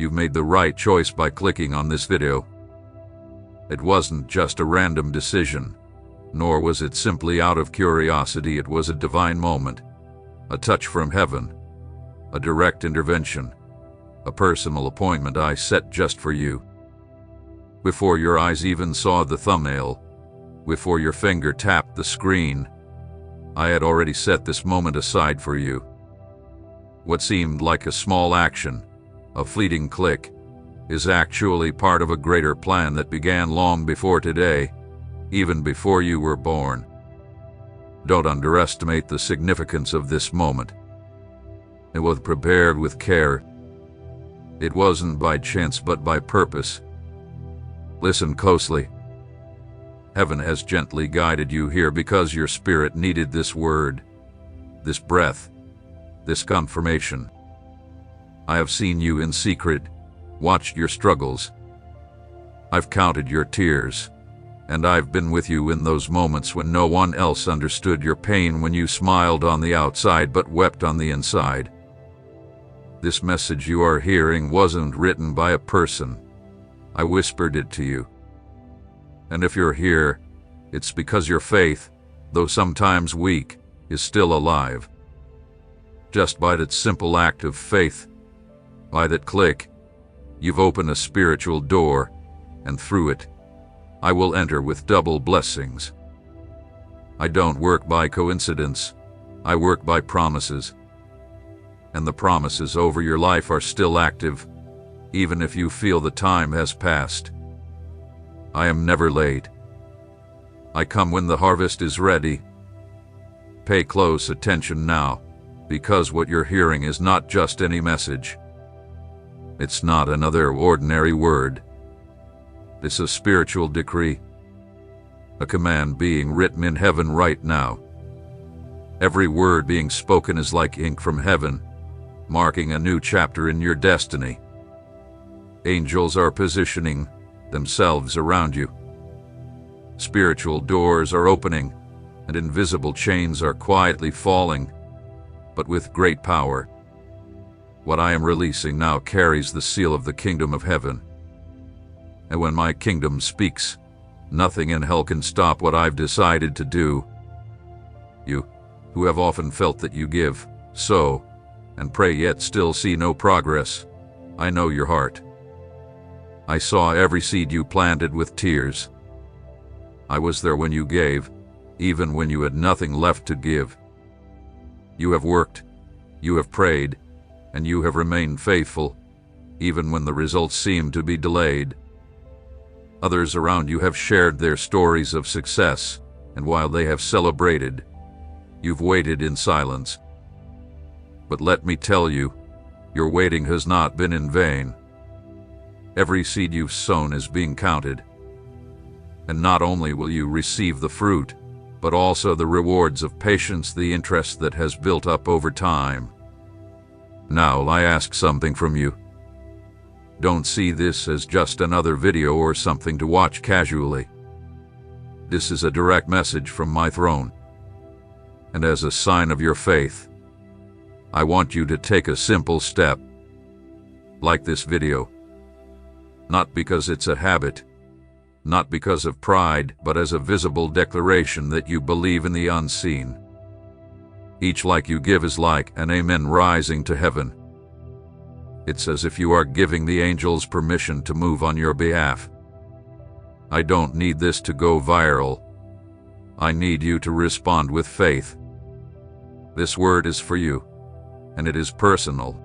You've made the right choice by clicking on this video. It wasn't just a random decision, nor was it simply out of curiosity. It was a divine moment, a touch from heaven, a direct intervention, a personal appointment I set just for you. Before your eyes even saw the thumbnail, before your finger tapped the screen, I had already set this moment aside for you. What seemed like a small action, a fleeting click, is actually part of a greater plan that began long before today, even before you were born. Don't underestimate the significance of this moment. It was prepared with care. It wasn't by chance but by purpose. Listen closely. Heaven has gently guided you here because your spirit needed this word, this breath, this confirmation. I have seen you in secret, watched your struggles. I've counted your tears, and I've been with you in those moments when no one else understood your pain, when you smiled on the outside but wept on the inside. This message you are hearing wasn't written by a person. I whispered it to you. And if you're here, it's because your faith, though sometimes weak, is still alive. Just by that simple act of faith, by that click, you've opened a spiritual door, and through it, I will enter with double blessings. I don't work by coincidence, I work by promises. And the promises over your life are still active, even if you feel the time has passed. I am never late. I come when the harvest is ready. Pay close attention now, because what you're hearing is not just any message. It's not another ordinary word. It's a spiritual decree, a command being written in heaven right now. Every word being spoken is like ink from heaven, marking a new chapter in your destiny. Angels are positioning themselves around you. Spiritual doors are opening, and invisible chains are quietly falling, but with great power. What I am releasing now carries the seal of the kingdom of heaven. And when my kingdom speaks, nothing in hell can stop what I've decided to do. You, who have often felt that you give, sow, and pray yet still see no progress, I know your heart. I saw every seed you planted with tears. I was there when you gave, even when you had nothing left to give. You have worked, you have prayed, and you have remained faithful, even when the results seemed to be delayed. Others around you have shared their stories of success, and while they have celebrated, you've waited in silence. But let me tell you, your waiting has not been in vain. Every seed you've sown is being counted. And not only will you receive the fruit, but also the rewards of patience, the interest that has built up over time. Now I ask something from you. Don't see this as just another video or something to watch casually. This is a direct message from my throne. And as a sign of your faith, I want you to take a simple step. Like this video. Not because it's a habit, not because of pride, but as a visible declaration that you believe in the unseen. Each like you give is like an amen rising to heaven. It's as if you are giving the angels permission to move on your behalf. I don't need this to go viral. I need you to respond with faith. This word is for you, and it is personal.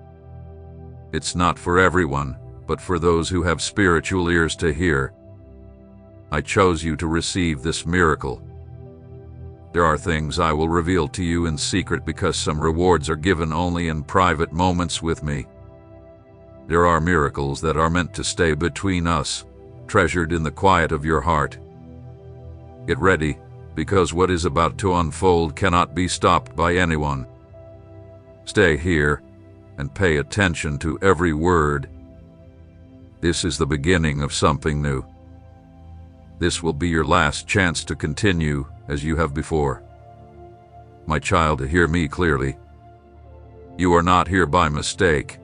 It's not for everyone, but for those who have spiritual ears to hear. I chose you to receive this miracle. There are things I will reveal to you in secret because some rewards are given only in private moments with me. There are miracles that are meant to stay between us, treasured in the quiet of your heart. Get ready, because what is about to unfold cannot be stopped by anyone. Stay here and pay attention to every word. This is the beginning of something new. This will be your last chance to continue as you have before. My child, hear me clearly. You are not here by mistake.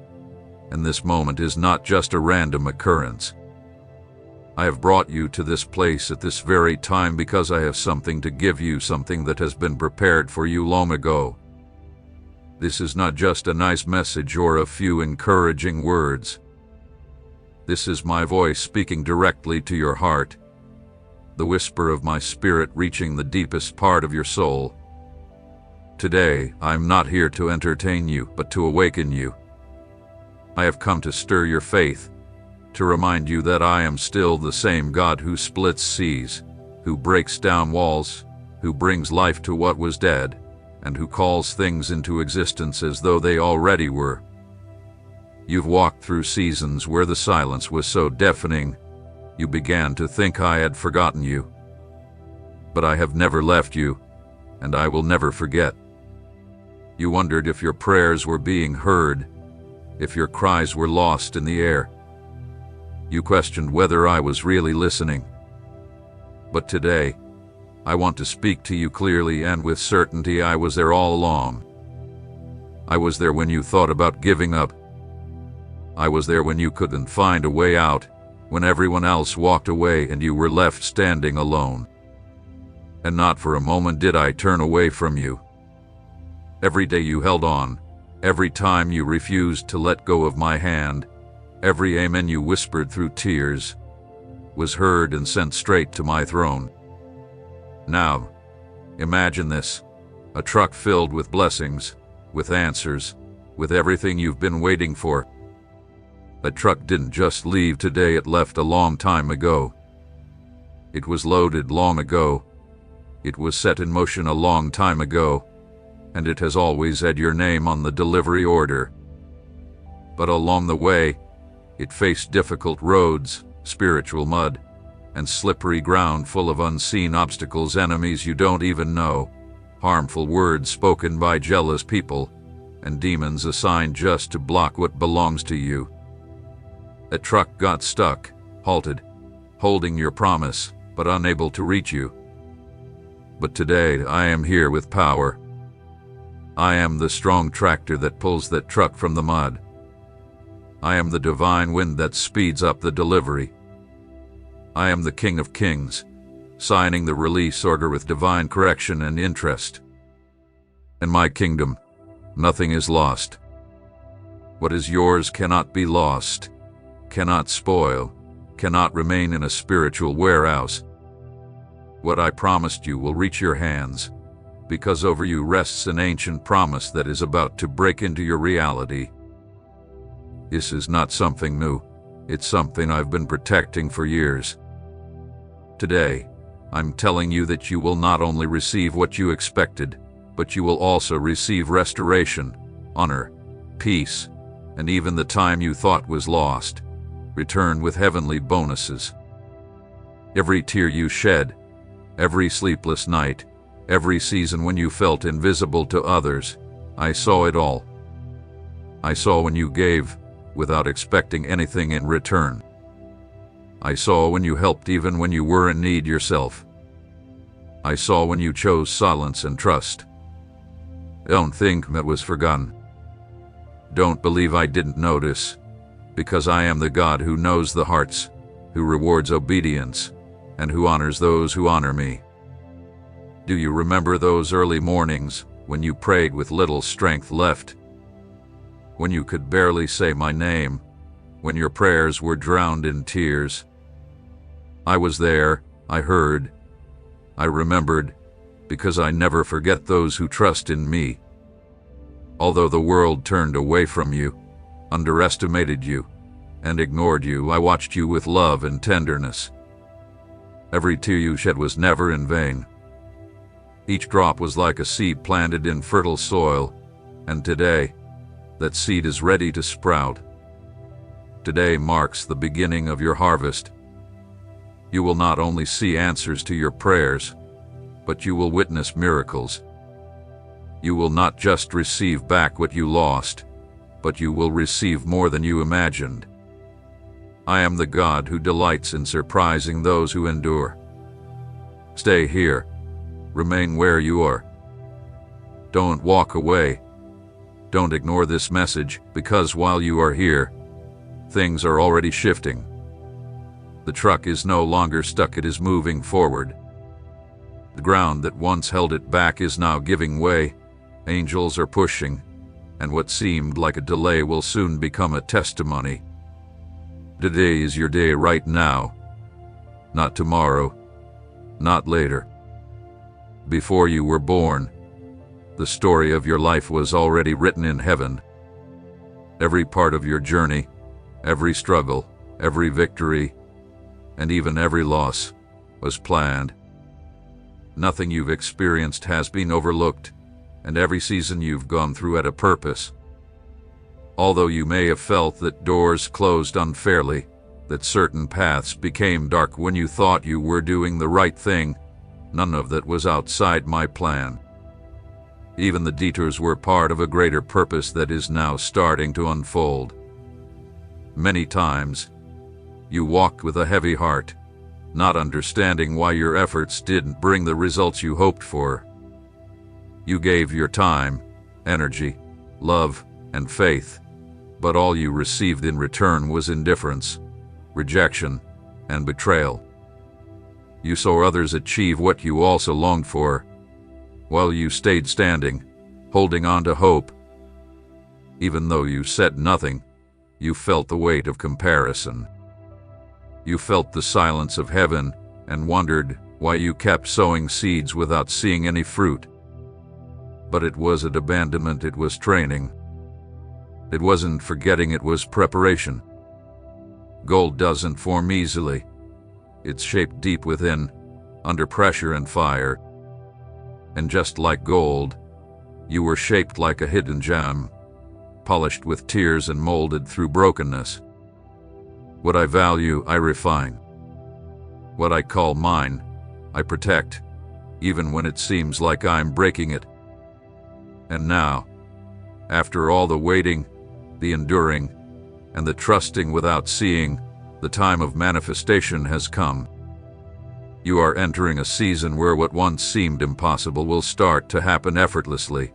and this moment is not just a random occurrence. I have brought you to this place at this very time because I have something to give you, something that has been prepared for you long ago. This is not just a nice message or a few encouraging words. This is my voice speaking directly to your heart, the whisper of my spirit reaching the deepest part of your soul. Today, I'm not here to entertain you, but to awaken you. I have come to stir your faith, to remind you that I am still the same God who splits seas, who breaks down walls, who brings life to what was dead, and who calls things into existence as though they already were. You've walked through seasons where the silence was so deafening, you began to think I had forgotten you. But I have never left you, and I will never forget. You wondered if your prayers were being heard, if your cries were lost in the air. You questioned whether I was really listening. But today, I want to speak to you clearly and with certainty. I was there all along. I was there when you thought about giving up. I was there when you couldn't find a way out, when everyone else walked away and you were left standing alone. And not for a moment did I turn away from you. Every day you held on, every time you refused to let go of my hand, every amen you whispered through tears, was heard and sent straight to my throne. Now, imagine this, a truck filled with blessings, with answers, with everything you've been waiting for. That truck didn't just leave today, it left a long time ago. It was loaded long ago. It was set in motion a long time ago, and it has always had your name on the delivery order. But along the way, it faced difficult roads, spiritual mud, and slippery ground full of unseen obstacles, enemies you don't even know, harmful words spoken by jealous people, and demons assigned just to block what belongs to you. A truck got stuck, halted, holding your promise, but unable to reach you. But today I am here with power. I am the strong tractor that pulls that truck from the mud. I am the divine wind that speeds up the delivery. I am the King of Kings, signing the release order with divine correction and interest. In my kingdom, nothing is lost. What is yours cannot be lost, cannot spoil, cannot remain in a spiritual warehouse. What I promised you will reach your hands, because over you rests an ancient promise that is about to break into your reality. This is not something new. It's something I've been protecting for years. Today, I'm telling you that you will not only receive what you expected, but you will also receive restoration, honor, peace, and even the time you thought was lost, return with heavenly bonuses. Every tear you shed, every sleepless night, every season when you felt invisible to others, I saw it all. I saw when you gave, without expecting anything in return. I saw when you helped even when you were in need yourself. I saw when you chose silence and trust. Don't think that was forgotten. Don't believe I didn't notice, because I am the God who knows the hearts, who rewards obedience, and who honors those who honor me. Do you remember those early mornings when you prayed with little strength left? When you could barely say my name, when your prayers were drowned in tears? I was there, I heard, I remembered, because I never forget those who trust in me. Although the world turned away from you, underestimated you, and ignored you, I watched you with love and tenderness. Every tear you shed was never in vain. Each drop was like a seed planted in fertile soil, and today, that seed is ready to sprout. Today marks the beginning of your harvest. You will not only see answers to your prayers, but you will witness miracles. You will not just receive back what you lost, but you will receive more than you imagined. I am the God who delights in surprising those who endure. Stay here. Remain where you are. Don't walk away. Don't ignore this message, because while you are here, Things are already shifting. The truck is no longer stuck, it is moving forward. The ground that once held it back is now giving way. Angels are pushing, and what seemed like a delay will soon become a testimony. Today is your day right now, not tomorrow, not later. Before you were born, the story of your life was already written in heaven. Every part of your journey, every struggle, every victory, and even every loss was planned. Nothing you've experienced has been overlooked, and every season you've gone through had a purpose. Although you may have felt that doors closed unfairly, that certain paths became dark when you thought you were doing the right thing, none of that was outside my plan. Even the detours were part of a greater purpose that is now starting to unfold. Many times, you walked with a heavy heart, not understanding why your efforts didn't bring the results you hoped for. You gave your time, energy, love, and faith, but all you received in return was indifference, rejection, and betrayal. You saw others achieve what you also longed for, while you stayed standing, holding on to hope. Even though you said nothing, you felt the weight of comparison. You felt the silence of heaven and wondered why you kept sowing seeds without seeing any fruit. But it wasn't abandonment, it was training. It wasn't forgetting, it was preparation. Gold doesn't form easily. It's shaped deep within, under pressure and fire. And just like gold, you were shaped like a hidden gem, polished with tears and molded through brokenness. What I value, I refine. What I call mine, I protect, even when it seems like I'm breaking it. And now, after all the waiting, the enduring, and the trusting without seeing, the time of manifestation has come. You are entering a season where what once seemed impossible will start to happen effortlessly.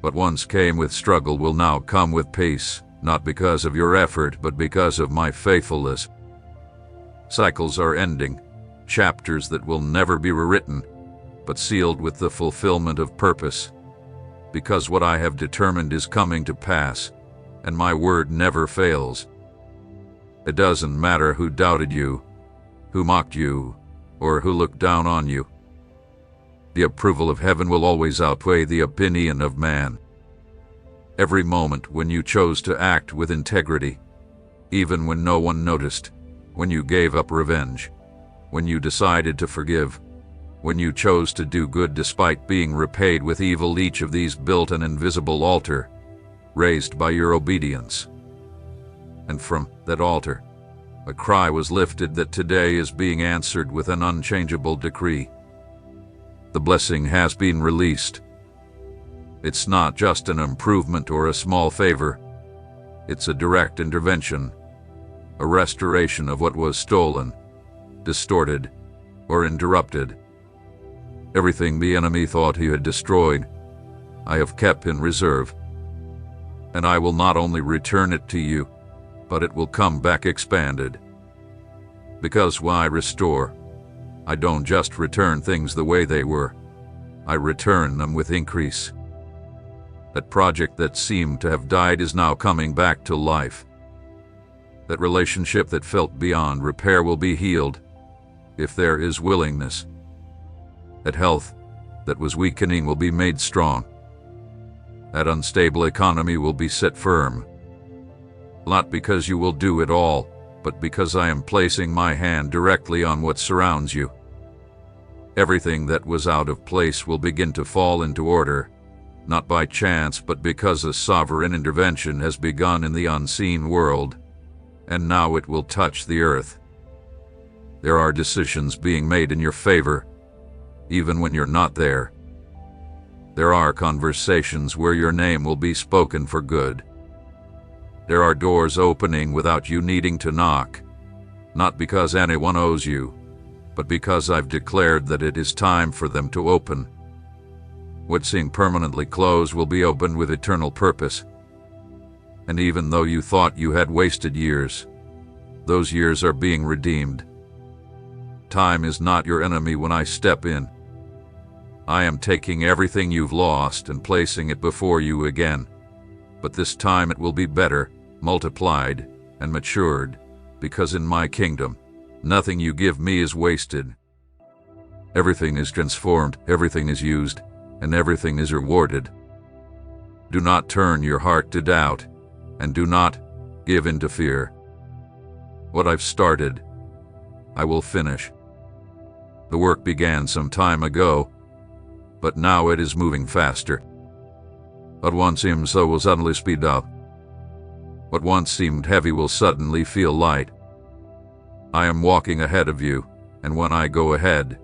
What once came with struggle will now come with peace, not because of your effort, but because of my faithfulness. Cycles are ending, chapters that will never be rewritten, but sealed with the fulfillment of purpose. Because what I have determined is coming to pass, and my word never fails. It doesn't matter who doubted you, who mocked you, or who looked down on you. The approval of heaven will always outweigh the opinion of man. Every moment when you chose to act with integrity, even when no one noticed, when you gave up revenge, when you decided to forgive, when you chose to do good despite being repaid with evil, each of these built an invisible altar, raised by your obedience. And from that altar, a cry was lifted that today is being answered with an unchangeable decree. The blessing has been released. It's not just an improvement or a small favor. It's a direct intervention, a restoration of what was stolen, distorted, or interrupted. Everything the enemy thought he had destroyed, I have kept in reserve. And I will not only return it to you, but it will come back expanded. Because when I restore, I don't just return things the way they were. I return them with increase. That project that seemed to have died is now coming back to life. That relationship that felt beyond repair will be healed, if there is willingness. That health that was weakening will be made strong. That unstable economy will be set firm. Not because you will do it all, but because I am placing my hand directly on what surrounds you. Everything that was out of place will begin to fall into order, not by chance, but because a sovereign intervention has begun in the unseen world, and now it will touch the earth. There are decisions being made in your favor, even when you're not there. There are conversations where your name will be spoken for good. There are doors opening without you needing to knock, not because anyone owes you, but because I've declared that it is time for them to open. What seemed permanently closed will be opened with eternal purpose. And even though you thought you had wasted years, those years are being redeemed. Time is not your enemy when I step in. I am taking everything you've lost and placing it before you again. But this time it will be better, multiplied, and matured, because in my kingdom, nothing you give me is wasted. Everything is transformed, everything is used, and everything is rewarded. Do not turn your heart to doubt, and do not give in to fear. What I've started, I will finish. The work began some time ago, but now it is moving faster. What once seemed slow will suddenly speed up. What once seemed heavy will suddenly feel light. I am walking ahead of you, and when I go ahead,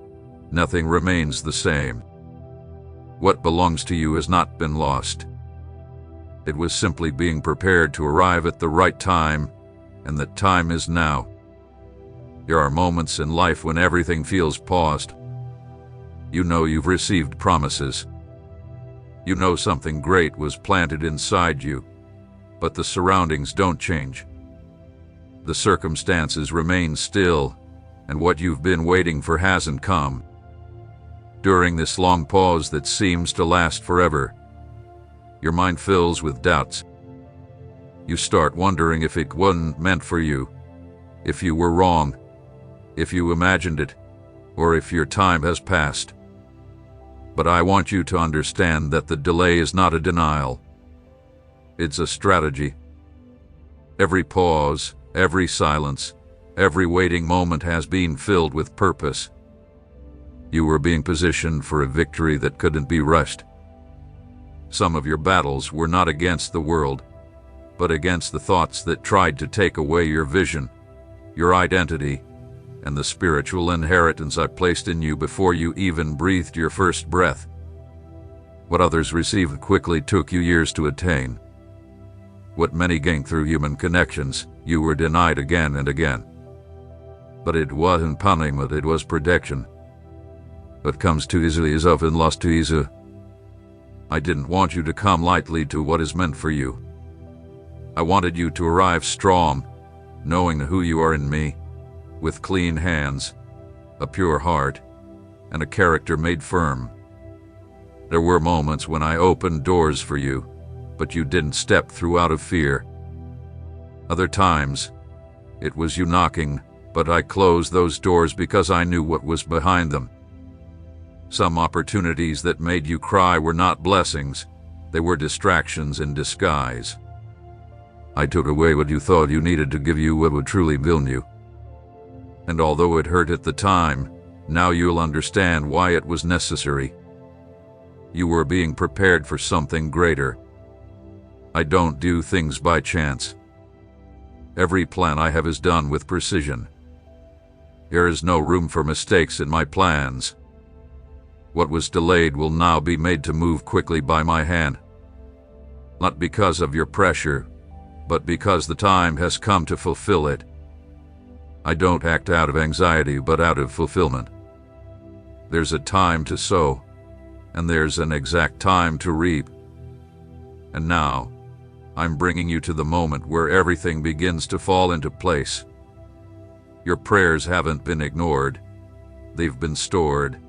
nothing remains the same. What belongs to you has not been lost. It was simply being prepared to arrive at the right time, and that time is now. There are moments in life when everything feels paused. You know you've received promises. You know something great was planted inside you, but the surroundings don't change. The circumstances remain still, and what you've been waiting for hasn't come. During this long pause that seems to last forever, your mind fills with doubts. You start wondering if it wasn't meant for you, if you were wrong, if you imagined it, or if your time has passed. But I want you to understand that the delay is not a denial. It's a strategy. Every pause, every silence, every waiting moment has been filled with purpose. You were being positioned for a victory that couldn't be rushed. Some of your battles were not against the world, but against the thoughts that tried to take away your vision, your identity, and the spiritual inheritance I placed in you before you even breathed your first breath. What others received quickly took you years to attain. What many gained through human connections, you were denied again and again. But it wasn't punishment, it was protection. What comes too easily is often lost too easily. I didn't want you to come lightly to what is meant for you. I wanted you to arrive strong, knowing who you are in me, with clean hands, a pure heart, and a character made firm. There were moments when I opened doors for you, but you didn't step through out of fear. Other times, it was you knocking, but I closed those doors because I knew what was behind them. Some opportunities that made you cry were not blessings, they were distractions in disguise. I took away what you thought you needed to give you what would truly build you. And although it hurt at the time, now you'll understand why it was necessary. You were being prepared for something greater. I don't do things by chance. Every plan I have is done with precision. There is no room for mistakes in my plans. What was delayed will now be made to move quickly by my hand. Not because of your pressure, but because the time has come to fulfill it. I don't act out of anxiety, but out of fulfillment. There's a time to sow, and there's an exact time to reap. And now, I'm bringing you to the moment where everything begins to fall into place. Your prayers haven't been ignored. They've been stored.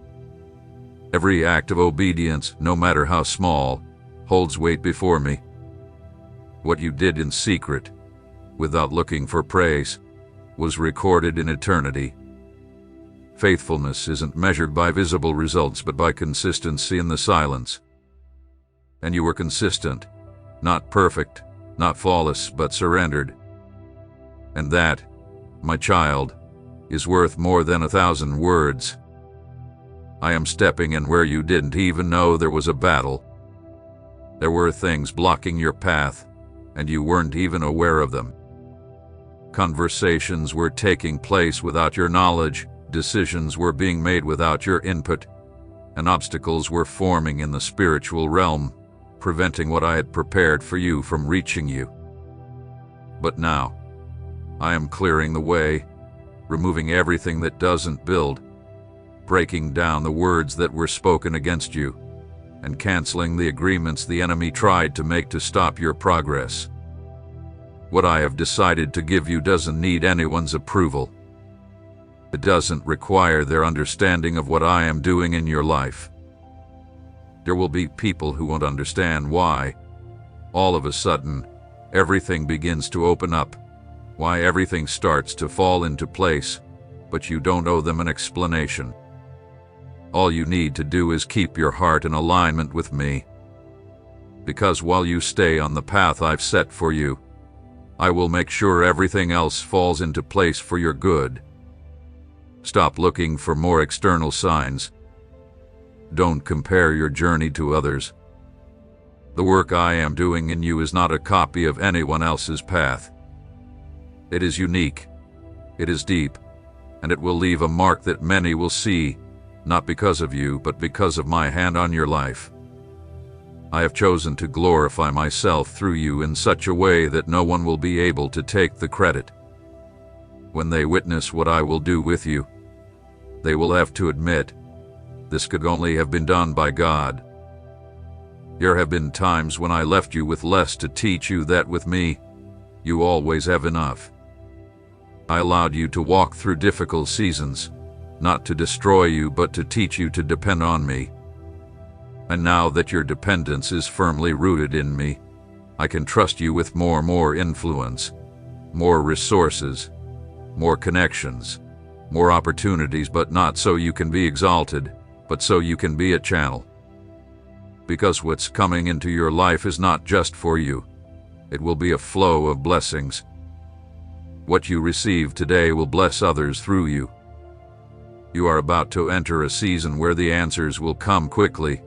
Every act of obedience, no matter how small, holds weight before me. What you did in secret, without looking for praise, was recorded in eternity. Faithfulness isn't measured by visible results, but by consistency in the silence. And you were consistent, not perfect, not flawless, but surrendered. And that, my child, is worth more than 1,000 words. I am stepping in where you didn't even know there was a battle. There were things blocking your path, and you weren't even aware of them. Conversations were taking place without your knowledge, decisions were being made without your input, and obstacles were forming in the spiritual realm, preventing what I had prepared for you from reaching you. But now, I am clearing the way, removing everything that doesn't build, breaking down the words that were spoken against you, and canceling the agreements the enemy tried to make to stop your progress. What I have decided to give you doesn't need anyone's approval. It doesn't require their understanding of what I am doing in your life. There will be people who won't understand why, all of a sudden, everything begins to open up, why everything starts to fall into place, but you don't owe them an explanation. All you need to do is keep your heart in alignment with me. Because while you stay on the path I've set for you, I will make sure everything else falls into place for your good. Stop looking for more external signs. Don't compare your journey to others. The work I am doing in you is not a copy of anyone else's path. It is unique, it is deep, and it will leave a mark that many will see, not because of you, but because of my hand on your life. I have chosen to glorify myself through you in such a way that no one will be able to take the credit. When they witness what I will do with you, they will have to admit, this could only have been done by God. There have been times when I left you with less to teach you that with me, you always have enough. I allowed you to walk through difficult seasons, not to destroy you but to teach you to depend on me. And now that your dependence is firmly rooted in me, I can trust you with more influence, more resources, more connections, more opportunities, but not so you can be exalted, but so you can be a channel. Because what's coming into your life is not just for you. It will be a flow of blessings. What you receive today will bless others through you. You are about to enter a season where the answers will come quickly,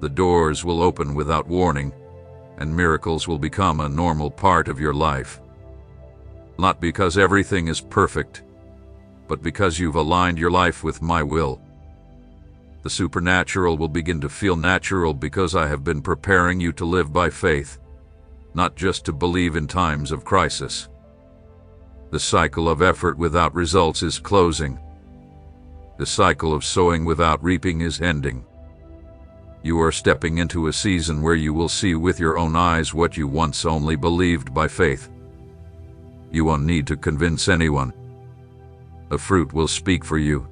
the doors will open without warning, and miracles will become a normal part of your life. Not because everything is perfect, but because you've aligned your life with my will. The supernatural will begin to feel natural because I have been preparing you to live by faith, not just to believe in times of crisis. The cycle of effort without results is closing. The cycle of sowing without reaping is ending. You are stepping into a season where you will see with your own eyes what you once only believed by faith. You won't need to convince anyone. The fruit will speak for you.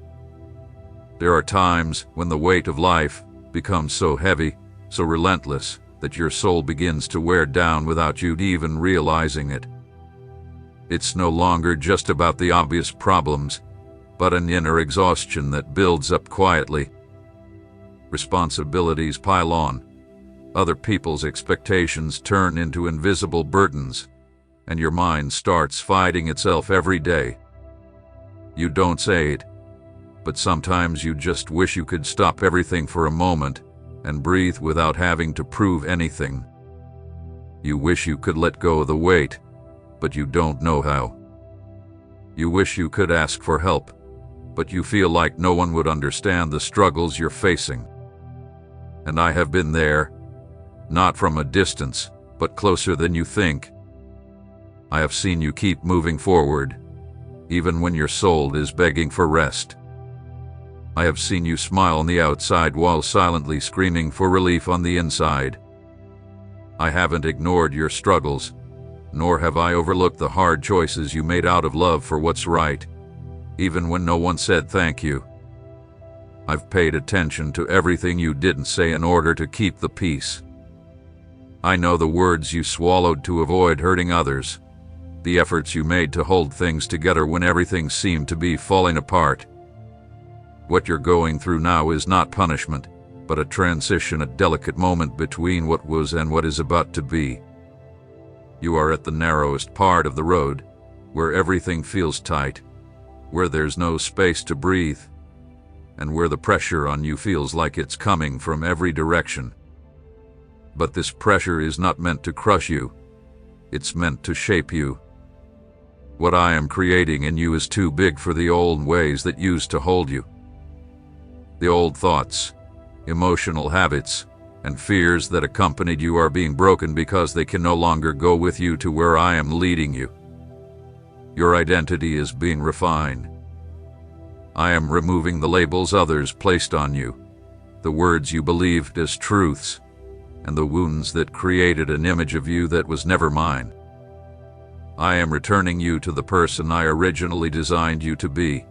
There are times when the weight of life becomes so heavy, so relentless, that your soul begins to wear down without you even realizing it. It's no longer just about the obvious problems, but an inner exhaustion that builds up quietly. Responsibilities pile on. Other people's expectations turn into invisible burdens, and your mind starts fighting itself every day. You don't say it, but sometimes you just wish you could stop everything for a moment and breathe without having to prove anything. You wish you could let go of the weight, but you don't know how. You wish you could ask for help, but you feel like no one would understand the struggles you're facing. And I have been there, not from a distance, but closer than you think. I have seen you keep moving forward, even when your soul is begging for rest. I have seen you smile on the outside while silently screaming for relief on the inside. I haven't ignored your struggles, nor have I overlooked the hard choices you made out of love for what's right, even when no one said thank you. I've paid attention to everything you didn't say in order to keep the peace. I know the words you swallowed to avoid hurting others, the efforts you made to hold things together when everything seemed to be falling apart. What you're going through now is not punishment, but a transition, a delicate moment between what was and what is about to be. You are at the narrowest part of the road, where everything feels tight, where there's no space to breathe, and where the pressure on you feels like it's coming from every direction. But this pressure is not meant to crush you. It's meant to shape you. What I am creating in you is too big for the old ways that used to hold you. The old thoughts, emotional habits, and fears that accompanied you are being broken because they can no longer go with you to where I am leading you. Your identity is being refined. I am removing the labels others placed on you, the words you believed as truths, and the wounds that created an image of you that was never mine. I am returning you to the person I originally designed you to be,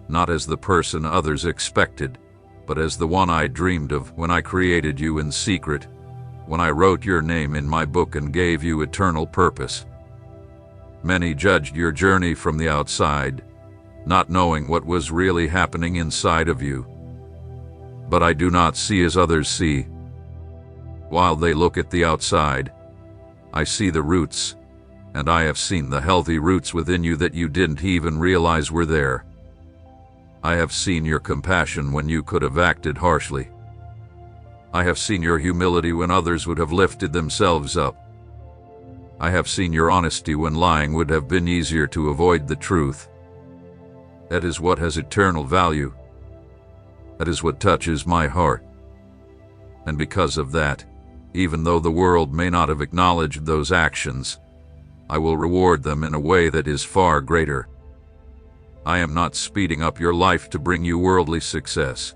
not as the person others expected, but as the one I dreamed of when I created you in secret, when I wrote your name in my book and gave you eternal purpose. Many judged your journey from the outside, not knowing what was really happening inside of you. But I do not see as others see. While they look at the outside, I see the roots, and I have seen the healthy roots within you that you didn't even realize were there. I have seen your compassion when you could have acted harshly. I have seen your humility when others would have lifted themselves up. I have seen your honesty when lying would have been easier to avoid the truth. That is what has eternal value. That is what touches my heart. And because of that, even though the world may not have acknowledged those actions, I will reward them in a way that is far greater. I am not speeding up your life to bring you worldly success.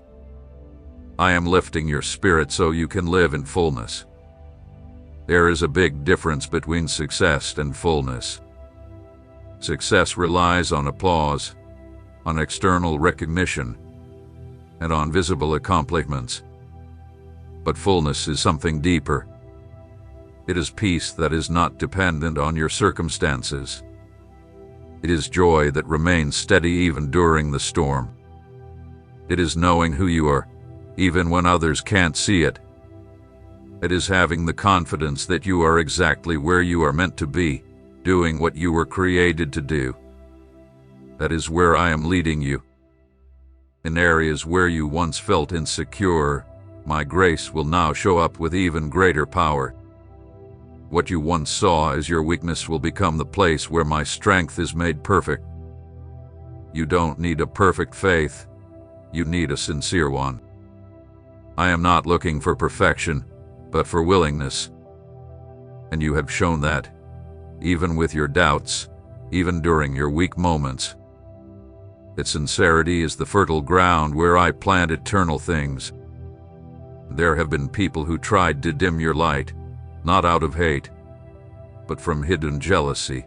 I am lifting your spirit so you can live in fullness. There is a big difference between success and fullness. Success relies on applause, on external recognition, and on visible accomplishments. But fullness is something deeper. It is peace that is not dependent on your circumstances. It is joy that remains steady even during the storm. It is knowing who you are, even when others can't see it. It is having the confidence that you are exactly where you are meant to be, doing what you were created to do. That is where I am leading you. In areas where you once felt insecure, my grace will now show up with even greater power. What you once saw as your weakness will become the place where my strength is made perfect. You don't need a perfect faith. You need a sincere one. I am not looking for perfection, but for willingness. And you have shown that, even with your doubts, even during your weak moments. That sincerity is the fertile ground where I plant eternal things. There have been people who tried to dim your light, not out of hate, but from hidden jealousy.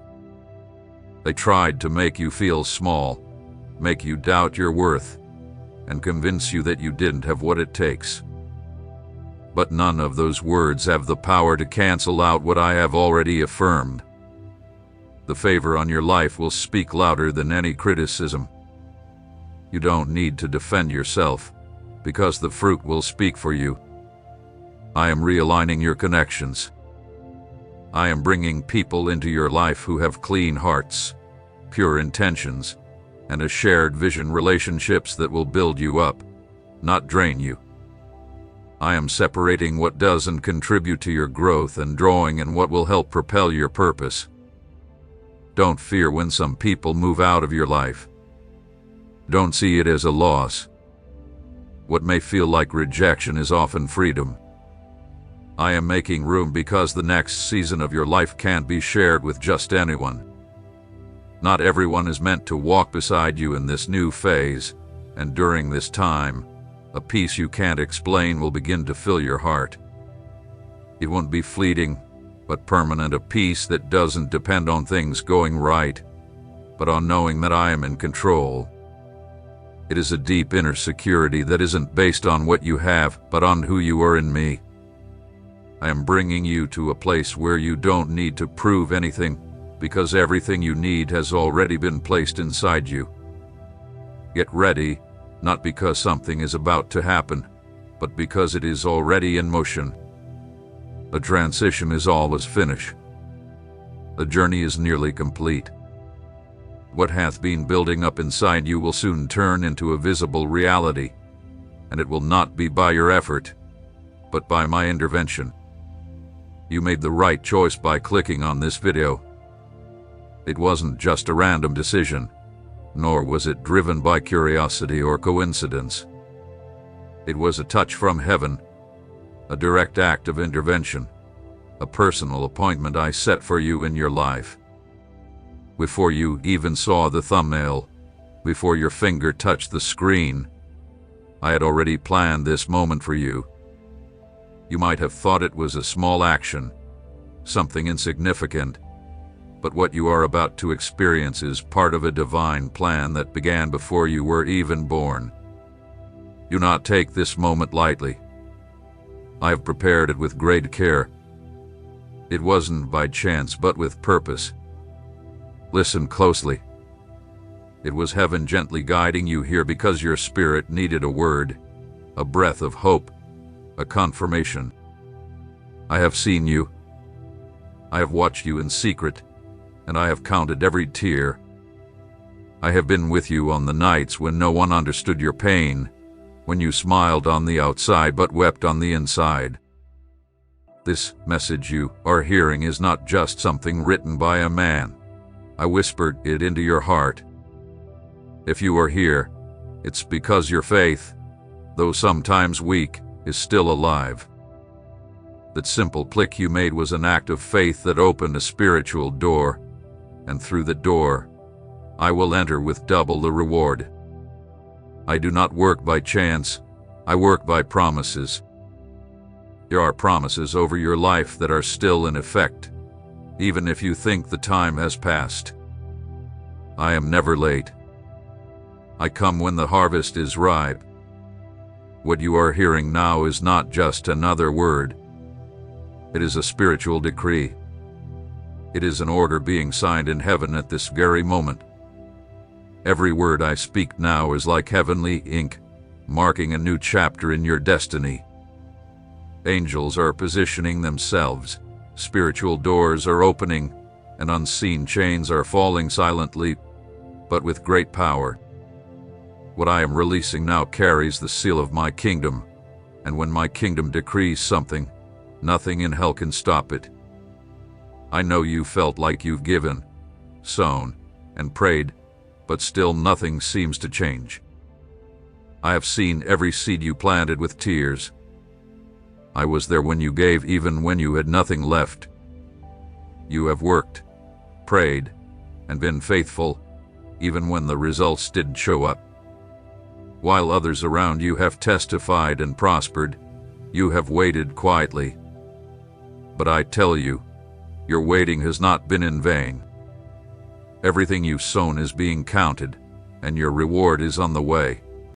They tried to make you feel small, make you doubt your worth, and convince you that you didn't have what it takes. But none of those words have the power to cancel out what I have already affirmed. The favor on your life will speak louder than any criticism. You don't need to defend yourself, because the fruit will speak for you. I am realigning your connections. I am bringing people into your life who have clean hearts, pure intentions, and a shared vision, relationships that will build you up, not drain you. I am separating what doesn't contribute to your growth and drawing in what will help propel your purpose. Don't fear when some people move out of your life. Don't see it as a loss. What may feel like rejection is often freedom. I am making room because the next season of your life can't be shared with just anyone. Not everyone is meant to walk beside you in this new phase, and during this time, a peace you can't explain will begin to fill your heart. It won't be fleeting, but permanent, a peace that doesn't depend on things going right, but on knowing that I am in control. It is a deep inner security that isn't based on what you have, but on who you are in me. I am bringing you to a place where you don't need to prove anything, because everything you need has already been placed inside you. Get ready, not because something is about to happen, but because it is already in motion. A transition is always finished. The journey is nearly complete. What hath been building up inside you will soon turn into a visible reality, and it will not be by your effort, but by my intervention. You made the right choice by clicking on this video. It wasn't just a random decision, nor was it driven by curiosity or coincidence. It was a touch from heaven, a direct act of intervention, a personal appointment I set for you in your life. Before you even saw the thumbnail, before your finger touched the screen, I had already planned this moment for you. You might have thought it was a small action, something insignificant, But what you are about to experience is part of a divine plan that began before you were even born. Do not take this moment lightly. I have prepared it with great care. It wasn't by chance, but with purpose. Listen closely. It was heaven gently guiding you here because your spirit needed a word, a breath of hope, a confirmation. I have seen you. I have watched you in secret, and I have counted every tear. I have been with you on the nights when no one understood your pain, when you smiled on the outside but wept on the inside. This message you are hearing is not just something written by a man. I whispered it into your heart. If you are here, it's because your faith, though sometimes weak, is still alive. That simple click you made was an act of faith that opened a spiritual door, and through the door, I will enter with double the reward. I do not work by chance, I work by promises. There are promises over your life that are still in effect, even if you think the time has passed. I am never late. I come when the harvest is ripe. What you are hearing now is not just another word. It is a spiritual decree. It is an order being signed in heaven at this very moment. Every word I speak now is like heavenly ink, marking a new chapter in your destiny. Angels are positioning themselves, spiritual doors are opening, and unseen chains are falling silently, but with great power. What I am releasing now carries the seal of my kingdom, and when my kingdom decrees something, nothing in hell can stop it. I know you felt like you've given, sown, and prayed, but still nothing seems to change. I have seen every seed you planted with tears. I was there when you gave, even when you had nothing left. You have worked, prayed, and been faithful, even when the results didn't show up. While others around you have testified and prospered, you have waited quietly. But I tell you, your waiting has not been in vain. Everything you've sown is being counted, and your reward is on the way.